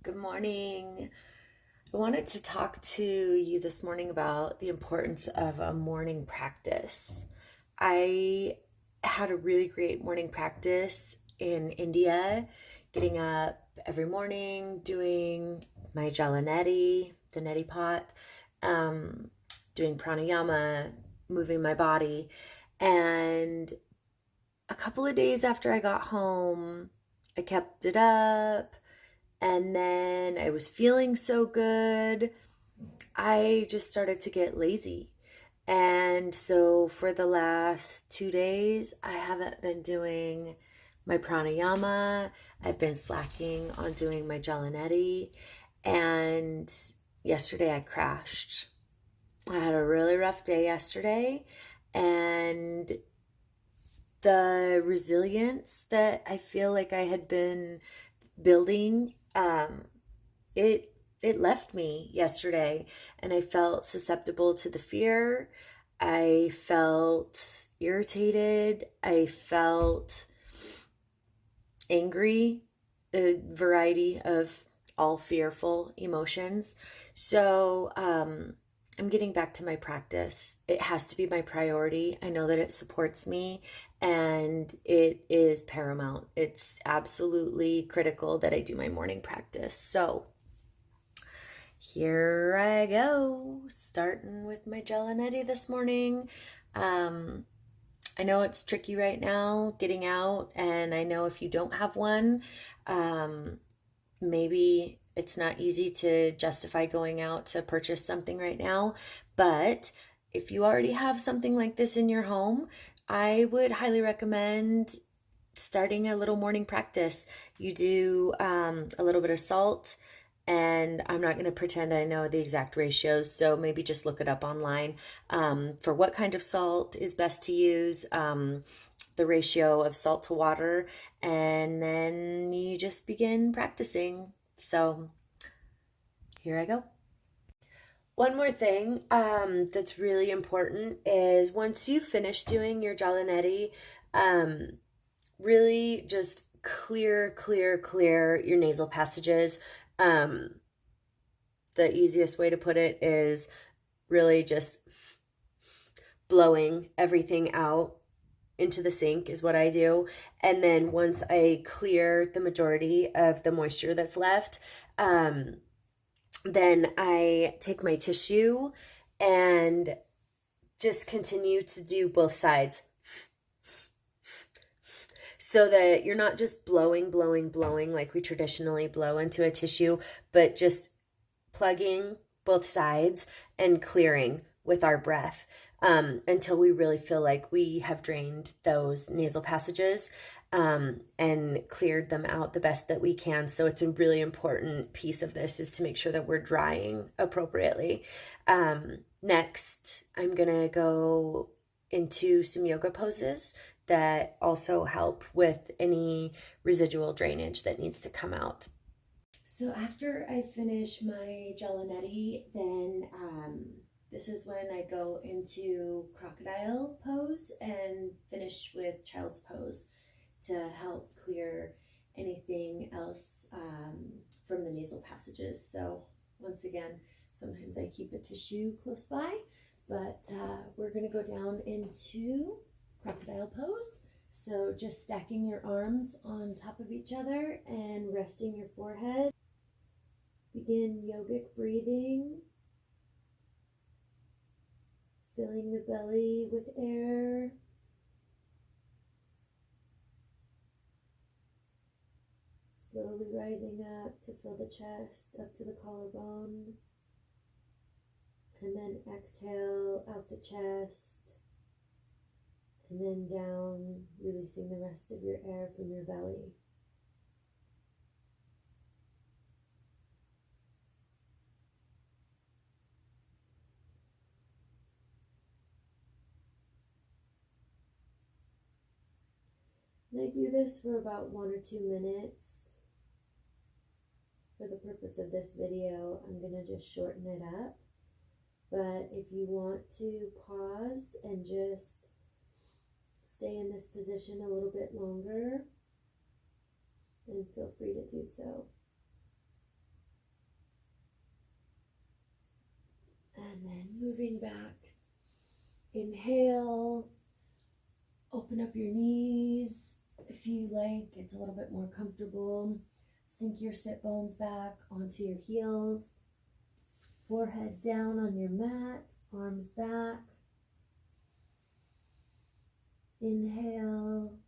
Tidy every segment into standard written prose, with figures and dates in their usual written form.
Good morning. I wanted to talk to you this morning about the importance of a morning practice. I had a really great morning practice in India, getting up every morning, doing my Jala Neti, the neti pot, um, doing pranayama, moving my body. And a couple of days after I got home, I kept it up. And then I was feeling so good, I just started to get lazy. And so for the last 2 days, I haven't been doing my pranayama. I've been slacking on doing my Jala Neti. And yesterday I crashed. I had a really rough day yesterday. And the resilience that I feel like I had been building, it left me yesterday, and I felt susceptible to the fear. I felt irritated. I felt angry, a variety of all fearful emotions. So I'm getting back to my practice. It has to be my priority. I know that it supports me and it is paramount. It's absolutely critical that I do my morning practice. So here I go, starting with my Jala Neti this morning. I know it's tricky right now getting out, and I know if you don't have one, maybe it's not easy to justify going out to purchase something right now. But if you already have something like this in your home, I would highly recommend starting a little morning practice. You do a little bit of salt, and I'm not going to pretend I know the exact ratios, so maybe just look it up online for what kind of salt is best to use, the ratio of salt to water, and then you just begin practicing. So here I go. One more thing that's really important is once you finish doing your Jala Neti, really just clear your nasal passages. The easiest way to put it is really just blowing everything out into the sink is what I do. And then once I clear the majority of the moisture that's left, then I take my tissue and just continue to do both sides, so that you're not just blowing like we traditionally blow into a tissue, but just plugging both sides and clearing with our breath until we really feel like we have drained those nasal passages and cleared them out the best that we can. So it's a really important piece of this is to make sure that we're drying appropriately. Next, I'm gonna go into some yoga poses that also help with any residual drainage that needs to come out. So after I finish my Jala Neti, then this is when I go into crocodile pose and finish with child's pose to help clear anything else from the nasal passages. So once again, sometimes I keep a tissue close by, but we're gonna go down into crocodile pose. So just stacking your arms on top of each other and resting your forehead. Begin yogic breathing, filling the belly with air. Slowly rising up to fill the chest, up to the collarbone. And then exhale out the chest. And then down, releasing the rest of your air from your belly. And I do this for about 1 or 2 minutes. For the purpose of this video, I'm going to just shorten it up. But if you want to pause and just stay in this position a little bit longer, then feel free to do so. And then moving back. Inhale, open up your knees. If you like, it's a little bit more comfortable. Sink your sit bones back onto your heels. Forehead down on your mat, arms back. Inhale,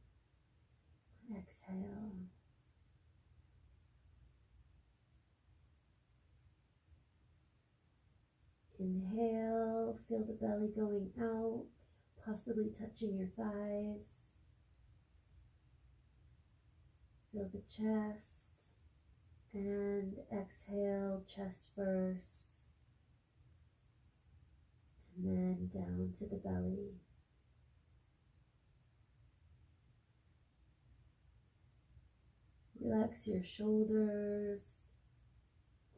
exhale. Inhale, feel the belly going out, possibly touching your thighs. Feel the chest. And exhale, chest first. And then down to the belly. Relax your shoulders.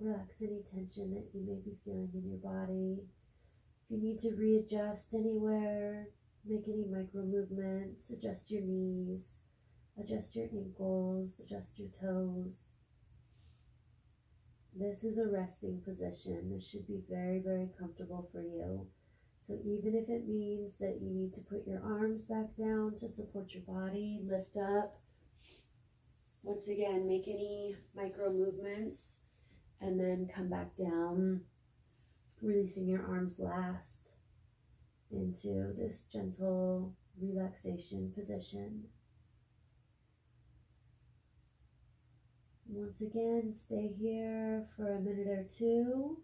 Relax any tension that you may be feeling in your body. If you need to readjust anywhere, make any micro movements, adjust your knees, adjust your ankles, adjust your toes. This is a resting position. This should be very, very comfortable for you. So even if it means that you need to put your arms back down to support your body, lift up. Once again, make any micro movements and then come back down, releasing your arms last into this gentle relaxation position. Once again, stay here for a minute or two.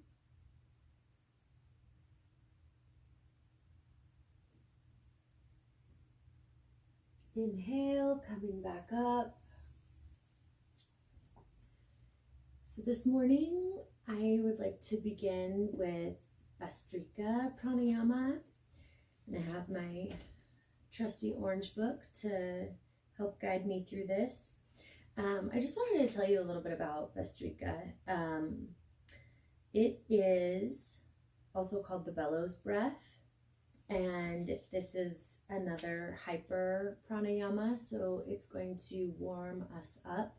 Inhale, coming back up. So this morning, I would like to begin with Bhastrika Pranayama. And I have my trusty orange book to help guide me through this. I just wanted to tell you a little bit about Bhastrika. It is also called the bellows breath. And this is another hyper pranayama, so it's going to warm us up.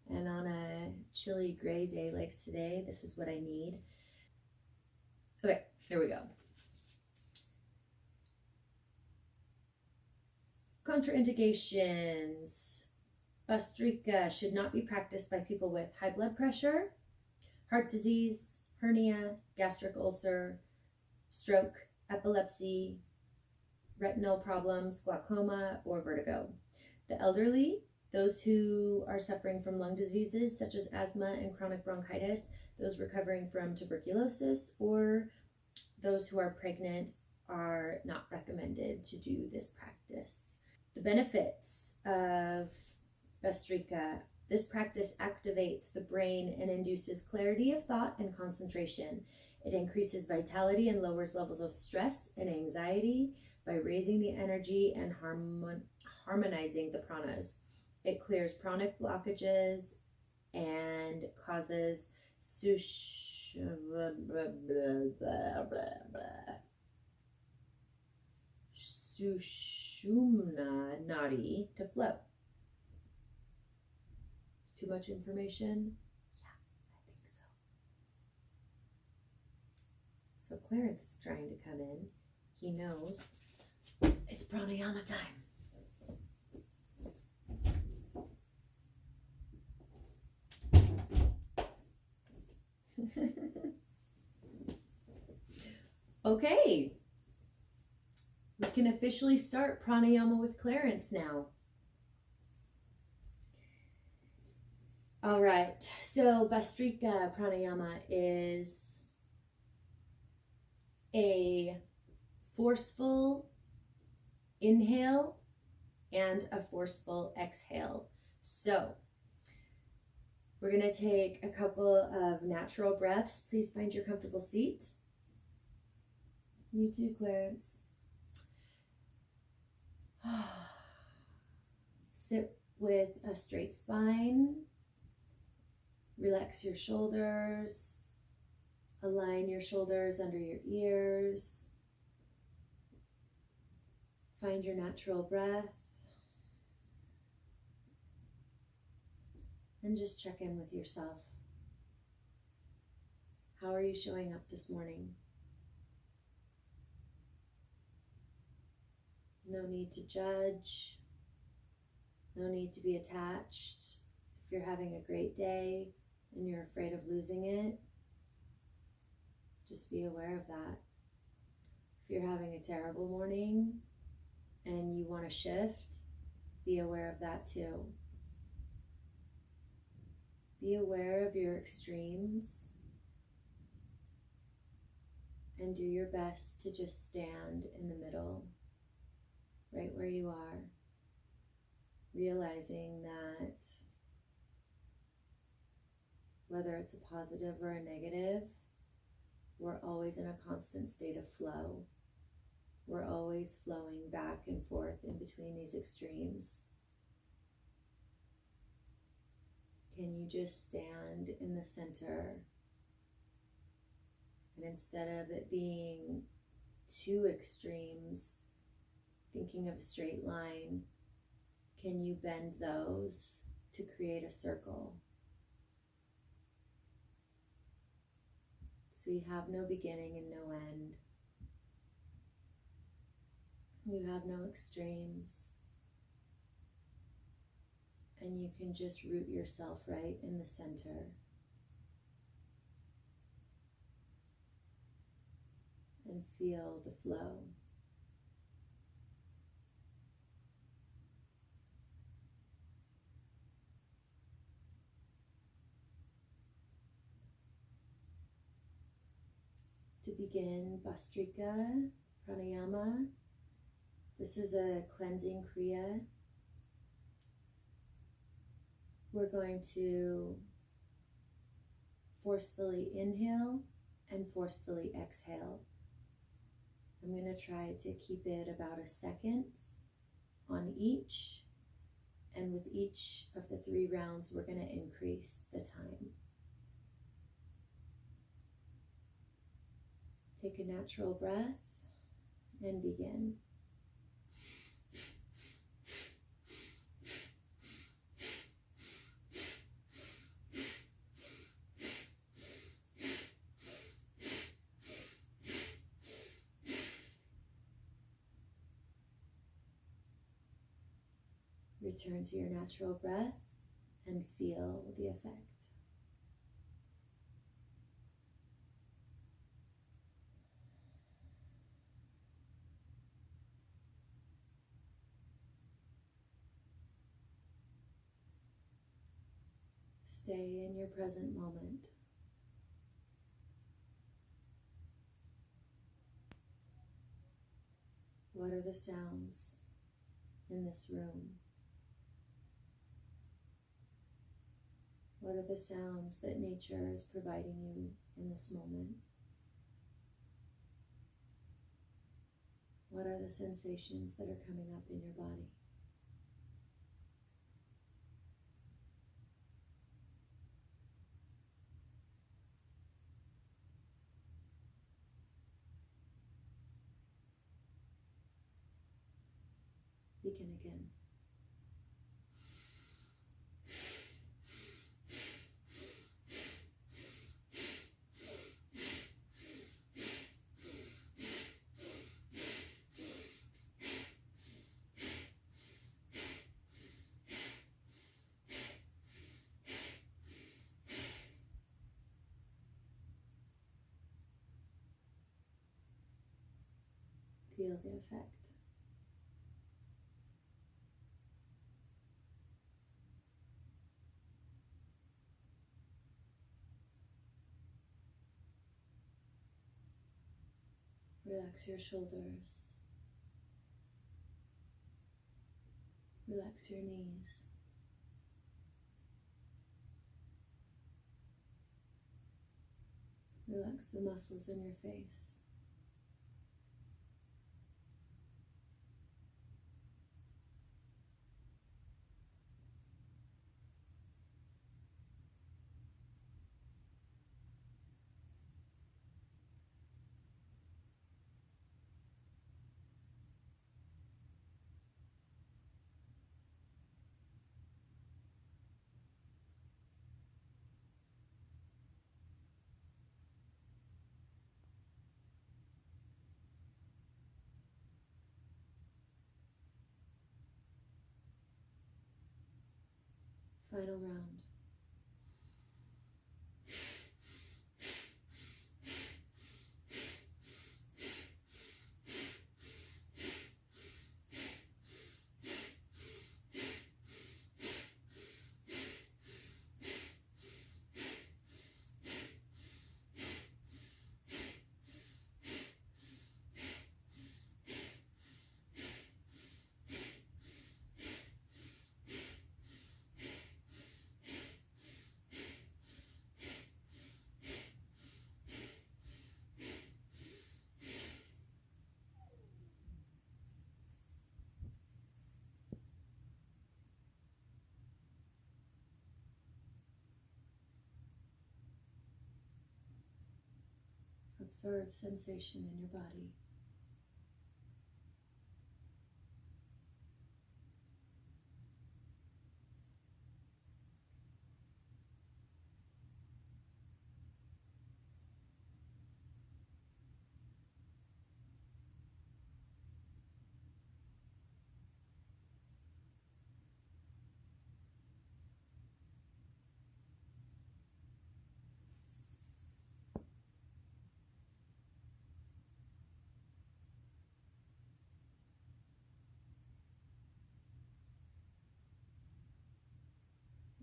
And on a chilly gray day like today, this is what I need. Okay, here we go. Contraindications. Bhastrika should not be practiced by people with high blood pressure, heart disease, hernia, gastric ulcer, stroke, epilepsy, retinal problems, glaucoma, or vertigo. The elderly, those who are suffering from lung diseases such as asthma and chronic bronchitis, those recovering from tuberculosis, or those who are pregnant are not recommended to do this practice. The benefits of Bhastrika. This practice activates the brain and induces clarity of thought and concentration. It increases vitality and lowers levels of stress and anxiety by raising the energy and harmonizing the pranas. It clears pranic blockages and causes Sushumna nadi to flow. Too much information? Yeah, I think so. So Clarence is trying to come in. He knows it's pranayama time. Okay. We can officially start pranayama with Clarence now. All right, so Bhastrika Pranayama is a forceful inhale and a forceful exhale. So we're going to take a couple of natural breaths. Please find your comfortable seat. You too, Clarence. Sit with a straight spine. Relax your shoulders. Align your shoulders under your ears. Find your natural breath. And just check in with yourself. How are you showing up this morning? No need to judge. No need to be attached. If you're having a great day and you're afraid of losing it, just be aware of that. If you're having a terrible morning and you want to shift, be aware of that too. Be aware of your extremes and do your best to just stand in the middle, right where you are, realizing that whether it's a positive or a negative, we're always in a constant state of flow. We're always flowing back and forth in between these extremes. Can you just stand in the center? And instead of it being two extremes, thinking of a straight line, can you bend those to create a circle? So you have no beginning and no end. You have no extremes. And you can just root yourself right in the center. And feel the flow. To begin Bhastrika, Pranayama, this is a cleansing kriya. We're going to forcefully inhale and forcefully exhale. I'm going to try to keep it about a second on each. And with each of the 3 rounds, we're going to increase the time. Take a natural breath and begin. Return to your natural breath and feel the effect. Stay in your present moment. What are the sounds in this room? What are the sounds that nature is providing you in this moment? What are the sensations that are coming up in your body? Begin again. Feel the effect. Relax your shoulders. Relax your knees. Relax the muscles in your face. Final round. Observe sensation in your body.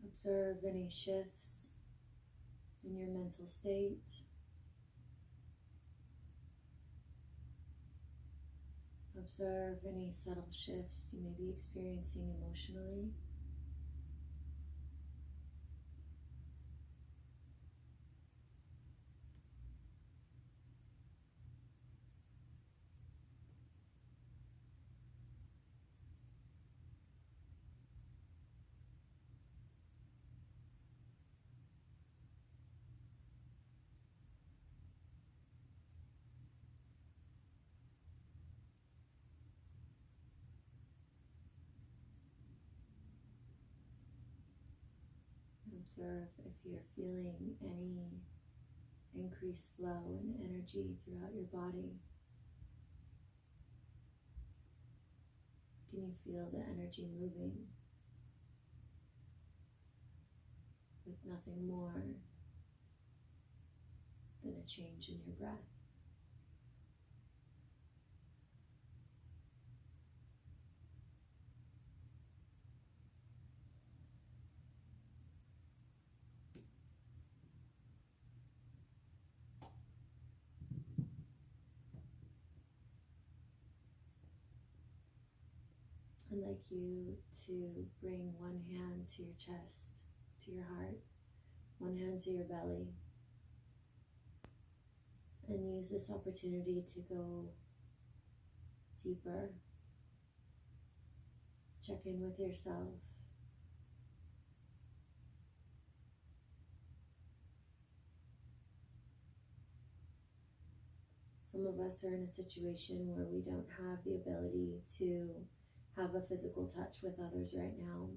Observe any shifts in your mental state. Observe any subtle shifts you may be experiencing emotionally. Observe if you're feeling any increased flow and energy throughout your body. Can you feel the energy moving with nothing more than a change in your breath? I'd like you to bring one hand to your chest, to your heart, one hand to your belly, and use this opportunity to go deeper. Check in with yourself. Some of us are in a situation where we don't have the ability to have a physical touch with others right now.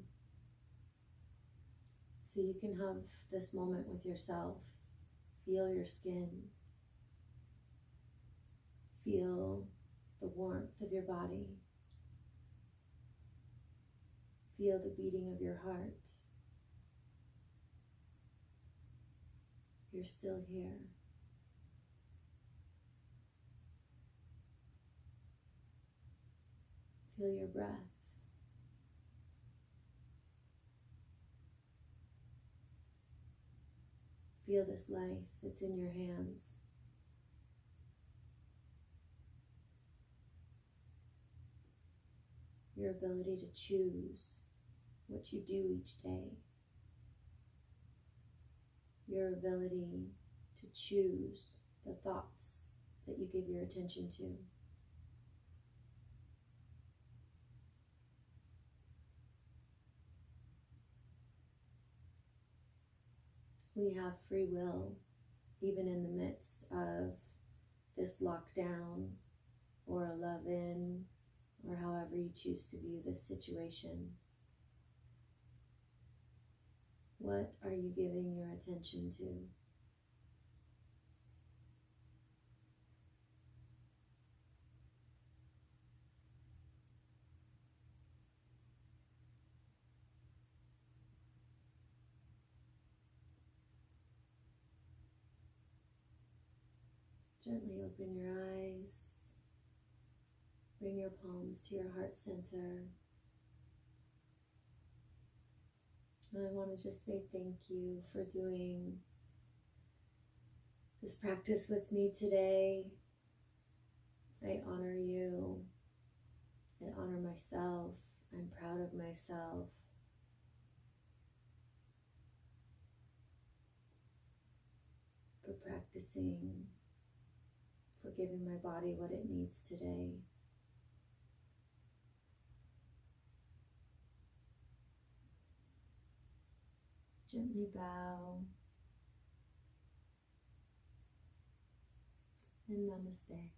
So you can have this moment with yourself. Feel your skin. Feel the warmth of your body. Feel the beating of your heart. You're still here. Feel your breath. Feel this life that's in your hands. Your ability to choose what you do each day. Your ability to choose the thoughts that you give your attention to. We have free will, even in the midst of this lockdown or a love-in, or however you choose to view this situation. What are you giving your attention to? Gently open your eyes. Bring your palms to your heart center. And I want to just say thank you for doing this practice with me today. I honor you. I honor myself. I'm proud of myself. For practicing, for giving my body what it needs today. Gently bow and namaste.